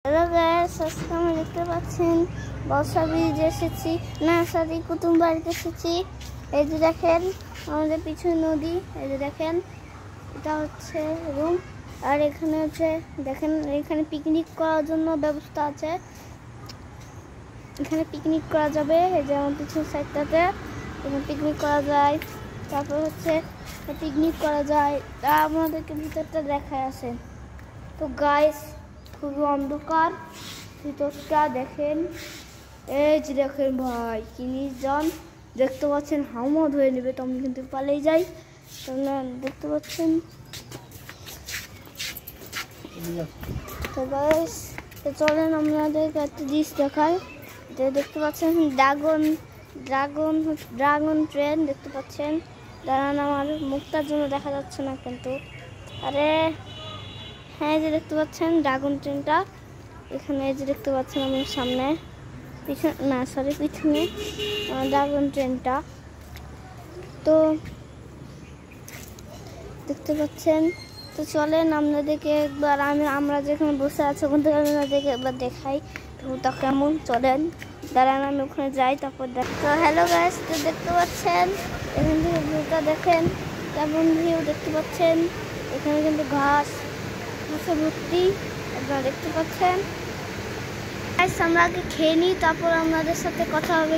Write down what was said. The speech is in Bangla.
হ্যালো গাইস, আজকে আমরা দেখতে পাচ্ছেন বর্ষা ব্রিজে এসেছি, না সরি কুতুম বাড়িতে এসেছি। এই যে দেখেন আমাদের পিছনে নদী, এই যে দেখেন এটা হচ্ছে রুম। আর এখানে হচ্ছে দেখেন এখানে পিকনিক করার জন্য ব্যবস্থা আছে, এখানে পিকনিক করা যাবে। এই যে আমার পিছনের সাইডটাতে এখানে পিকনিক করা যায়, তারপর হচ্ছে পিকনিক করা যায়। তা আমাদেরকে ভিতরটা দেখায় আসেন। তো গাইস খুবই অন্ধকার, ভিতরটা দেখেন। এই যে দেখেন ভাই জন দেখতে পাচ্ছেন, হামও ধরে নেবে, তো আমি কিন্তু পালিয়ে যাই। দেখতে পাচ্ছেন তো গাইস, তো চলেন আপনাদেরকে একটা জিনিস দেখাই। যে দেখতে পাচ্ছেন ড্রাগন ট্রেন দেখতে পাচ্ছেন। দাঁড়ান, আমার মুখটার জন্য দেখা যাচ্ছে না কিন্তু। আরে হ্যাঁ, যে দেখতে পাচ্ছেন ড্রাগন ট্রেনটা এখানে, যে দেখতে পাচ্ছেন আমার সামনে, পিছনে ড্রাগন ট্রেনটা। তো দেখতে পাচ্ছেন, তো চলেন আপনাদেরকে একবার আমরা যেখানে বসে আছি ওখান থেকে আপনাদেরকে একবার দেখাই ভিউটা কেমন। চলেন, দাঁড়ান আমি ওখানে যাই, তারপর তো হ্যালো গাইস, তো দেখতে পাচ্ছেন এখান থেকে ভিউটা দেখেন কেমন ভিউ দেখতে পাচ্ছেন। এখানে কিন্তু ঘাসে ভর্তি, আপনারা দেখতে পাচ্ছেন। আমরা আগে খেয়ে নিই, তারপর আপনাদের সাথে কথা হবে।